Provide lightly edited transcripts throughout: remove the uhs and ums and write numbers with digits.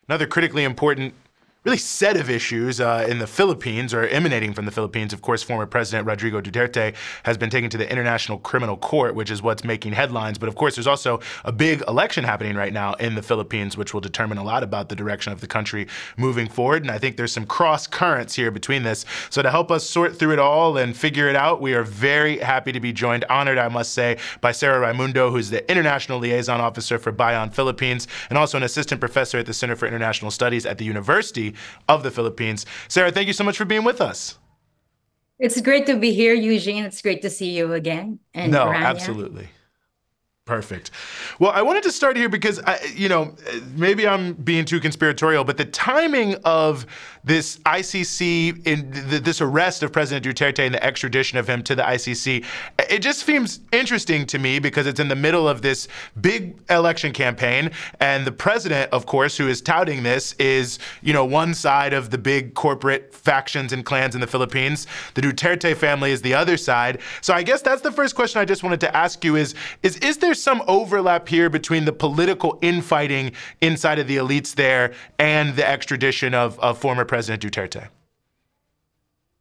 Another critically important really set of issues in the Philippines, or emanating from the Philippines. Of course, former President Rodrigo Duterte has been taken to the International Criminal Court, which is what's making headlines. But of course, there's also a big election happening right now in the Philippines, which will determine a lot about the direction of the country moving forward. And I think there's some cross currents here between this. So to help us sort through it all and figure it out, we are very happy to be joined, honored, I must say, by Sarah Raymundo, who's the International Liaison Officer for BAYAN Philippines, and also an assistant professor at the Center for International Studies at the University of the Philippines. Sarah, thank you so much for being with us. It's great to be here, Eugene. It's great to see you again. And No, Rania. absolutely. Perfect. Well, I wanted to start here because, maybe I'm being too conspiratorial, but the timing of this ICC, this arrest of President Duterte and the extradition of him to the ICC, it just seems interesting to me because it's in the middle of this big election campaign. And the president, of course, who is touting this is, one side of the big corporate factions and clans in the Philippines. The Duterte family is the other side. So I guess that's the first question I just wanted to ask you is there some overlap here between the political infighting inside of the elites there and the extradition of former President Duterte?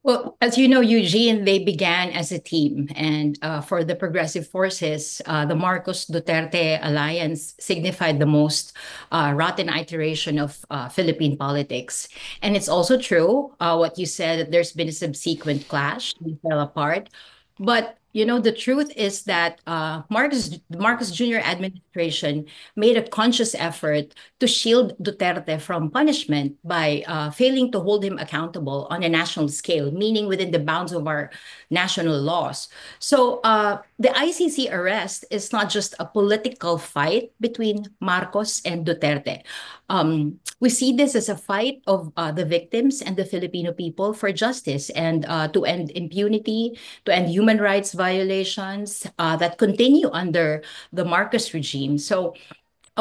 Well, as you know, Eugene, they began as a team. And for the progressive forces, the Marcos Duterte alliance signified the most rotten iteration of Philippine politics. And it's also true, what you said, that there's been a subsequent clash. We fell apart. But the truth is that the Marcos Jr. administration made a conscious effort to shield Duterte from punishment by failing to hold him accountable on a national scale, meaning within the bounds of our national laws. So the ICC arrest is not just a political fight between Marcos and Duterte. We see this as a fight of the victims and the Filipino people for justice and to end impunity, to end human rights violations that continue under the Marcos regime. So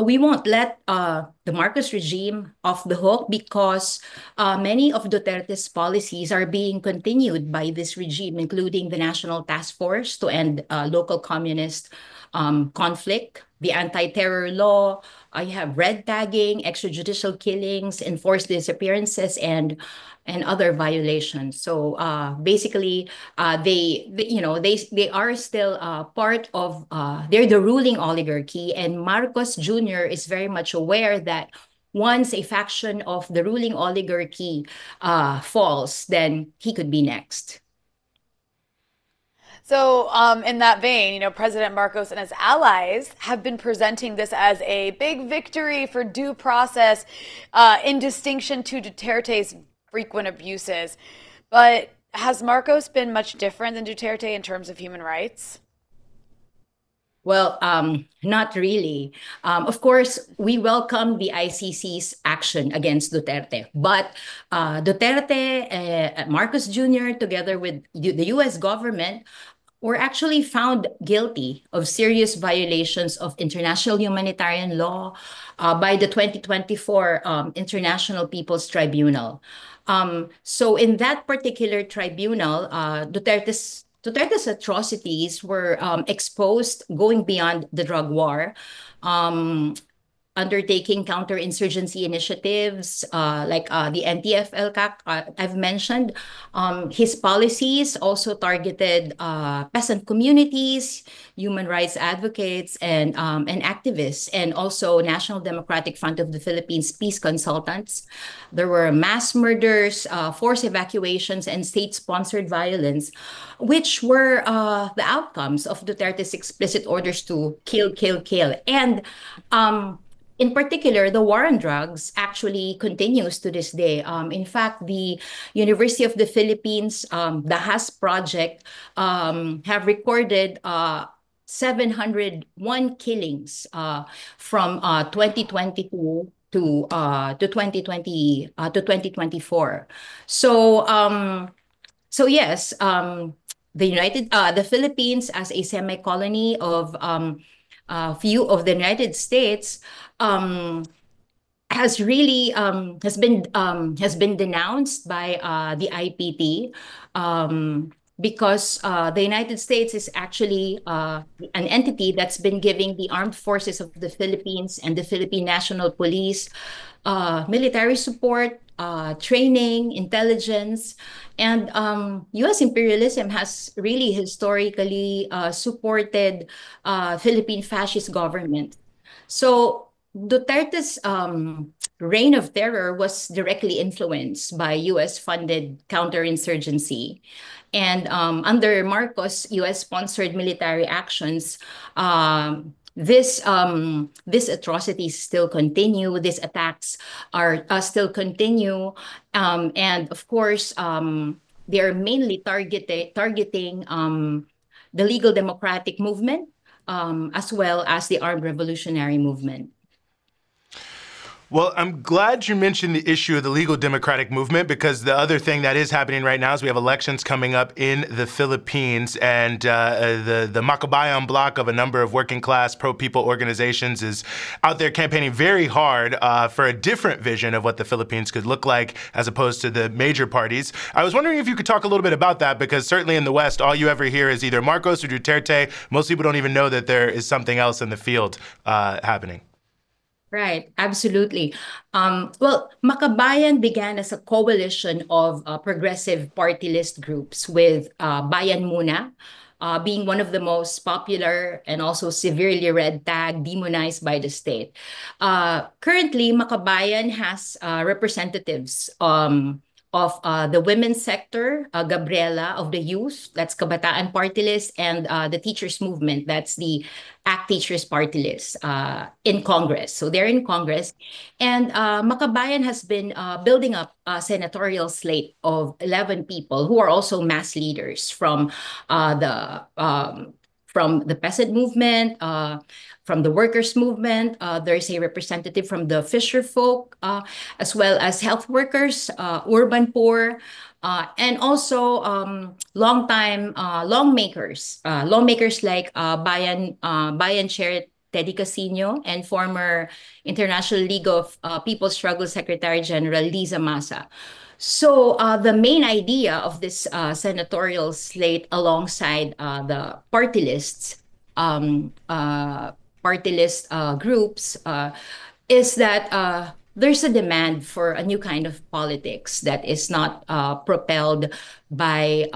we won't let the Marcos regime off the hook because many of Duterte's policies are being continued by this regime, including the National Task Force to end local communist conflict, the anti-terror law. I have red tagging, extrajudicial killings, enforced disappearances, and other violations. So basically, they are still part of they're the ruling oligarchy, and Marcos Jr. is very much aware that once a faction of the ruling oligarchy falls, then he could be next. So, in that vein, President Marcos and his allies have been presenting this as a big victory for due process, in distinction to Duterte's frequent abuses. But has Marcos been much different than Duterte in terms of human rights? Well, not really. Of course, we welcome the ICC's action against Duterte, but Duterte, Marcos Jr., together with the U.S. government, were actually found guilty of serious violations of international humanitarian law by the 2024 International People's Tribunal. So in that particular tribunal, Duterte's atrocities were exposed going beyond the drug war. Undertaking counterinsurgency initiatives like the NTF-LCAC I've mentioned. His policies also targeted peasant communities, human rights advocates, and activists, and also National Democratic Front of the Philippines peace consultants. There were mass murders, forced evacuations, and state-sponsored violence, which were the outcomes of Duterte's explicit orders to kill, kill, kill. And in particular, the war on drugs actually continues to this day. In fact, the University of the Philippines, the HAS project, have recorded 701 killings from 2022 to 2024. So yes, the Philippines as a semi-colony of few of the United States has been denounced by the IPT. because the United States is actually an entity that's been giving the armed forces of the Philippines and the Philippine National Police military support, training, intelligence, and U.S. imperialism has really historically supported Philippine fascist government. So Duterte's reign of terror was directly influenced by U.S.-funded counterinsurgency. And under Marcos, U.S.-sponsored military actions, these atrocities still continue. These attacks are still continue, and of course, they are mainly targeting the legal democratic movement, as well as the armed revolutionary movement. Well, I'm glad you mentioned the issue of the legal democratic movement, because the other thing that is happening right now is we have elections coming up in the Philippines, and the Makabayan bloc of a number of working class pro-people organizations is out there campaigning very hard for a different vision of what the Philippines could look like as opposed to the major parties. I was wondering if you could talk a little bit about that, because certainly in the West, all you ever hear is either Marcos or Duterte. Most people don't even know that there is something else in the field happening. Right, absolutely. Well, Makabayan began as a coalition of progressive party list groups, with Bayan Muna being one of the most popular and also severely red tag, demonized by the state. Currently, Makabayan has representatives of the women's sector, Gabriela, of the youth, that's Kabataan Party List, and the teachers movement, that's the ACT Teachers Party List, in Congress. So they're in Congress. And Makabayan has been building up a senatorial slate of 11 people who are also mass leaders from the peasant movement, from the workers' movement. There's a representative from the fisher folk, as well as health workers, urban poor, and also longtime lawmakers like Bayan Chair Teddy Casino and former International League of People Struggle Secretary General Liza Masa. So the main idea of this senatorial slate, alongside the party list groups, is that there's a demand for a new kind of politics that is not propelled by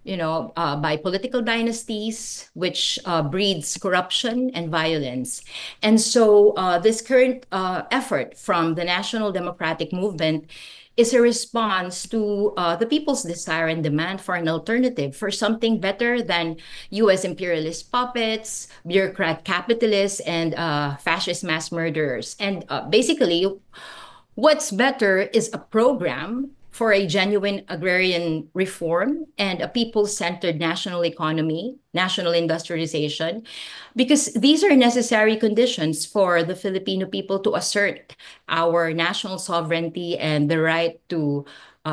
by political dynasties, which breeds corruption and violence. And so this current effort from the National Democratic Movement is a response to the people's desire and demand for an alternative, for something better than U.S. imperialist puppets, bureaucrat capitalists, and fascist mass murderers. And basically, what's better is a program for a genuine agrarian reform and a people-centered national economy, national industrialization, because these are necessary conditions for the Filipino people to assert our national sovereignty and the right to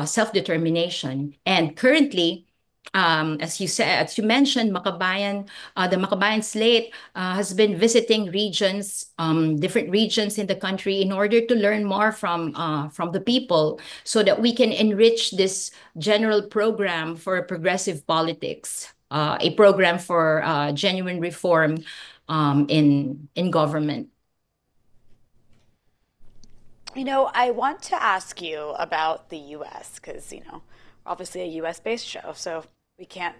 self-determination. And currently, as you mentioned, the Makabayan slate has been visiting regions, different regions in the country, in order to learn more from the people, so that we can enrich this general program for progressive politics, a program for genuine reform in government. I want to ask you about the U.S. because, obviously a U.S.-based show, so we can't,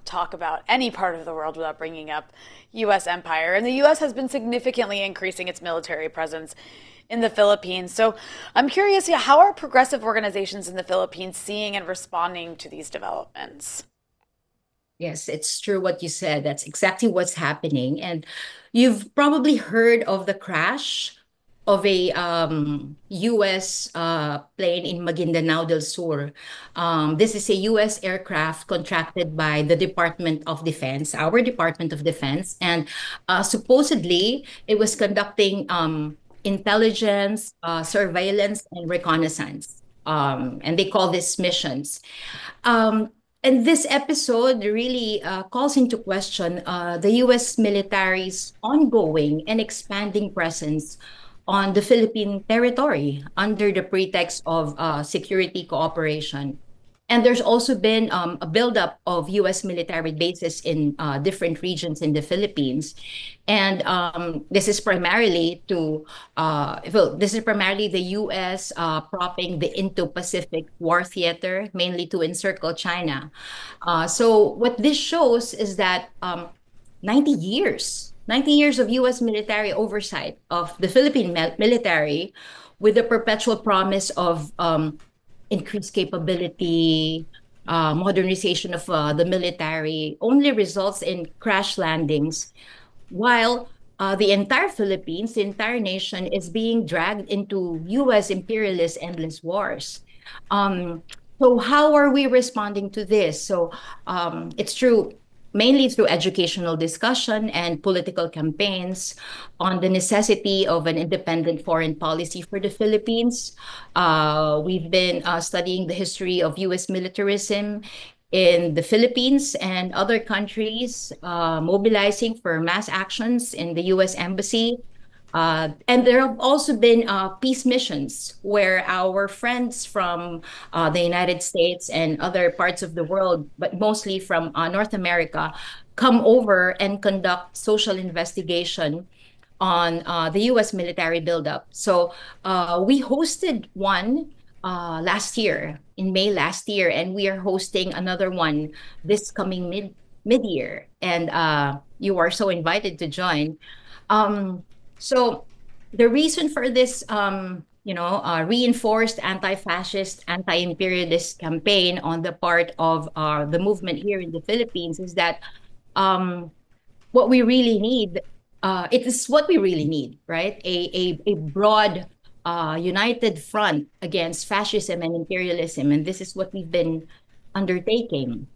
talk about any part of the world without bringing up U.S. empire. And the U.S. has been significantly increasing its military presence in the Philippines. So I'm curious, how are progressive organizations in the Philippines seeing and responding to these developments? Yes, it's true what you said. That's exactly what's happening. And you've probably heard of the crash of a U.S. Plane in Maguindanao del Sur. This is a U.S. aircraft contracted by the Department of Defense, our Department of Defense, and supposedly it was conducting intelligence, surveillance, and reconnaissance. And they call this missions. And this episode really calls into question the U.S. military's ongoing and expanding presence on the Philippine territory under the pretext of security cooperation. And there's also been a buildup of U.S. military bases in different regions in the Philippines. And this is primarily the U.S. Propping the Indo-Pacific war theater, mainly to encircle China. So what this shows is that 90 years of U.S. military oversight of the Philippine military, with the perpetual promise of increased capability, modernization of the military, only results in crash landings, while the entire Philippines, the entire nation, is being dragged into U.S. imperialist endless wars. So how are we responding to this? So it's true, mainly through educational discussion and political campaigns on the necessity of an independent foreign policy for the Philippines. We've been studying the history of U.S. militarism in the Philippines and other countries, mobilizing for mass actions in the U.S. Embassy. And there have also been peace missions where our friends from the United States and other parts of the world, but mostly from North America, come over and conduct social investigation on the U.S. military buildup. So we hosted one last year, in May last year, and we are hosting another one this coming mid-year. And you are so invited to join. So the reason for this, reinforced anti-fascist, anti-imperialist campaign on the part of the movement here in the Philippines is that what we really need, it is what we really need, right? A broad, united front against fascism and imperialism, and this is what we've been undertaking.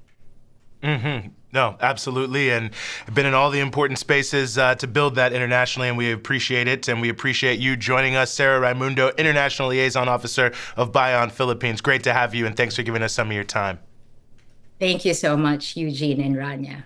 Mm-hmm. No, absolutely. And been in all the important spaces to build that internationally, and we appreciate it. And we appreciate you joining us, Sarah Raymundo, International Liaison Officer of BAYAN Philippines. Great to have you, and thanks for giving us some of your time. Thank you so much, Eugene and Rania.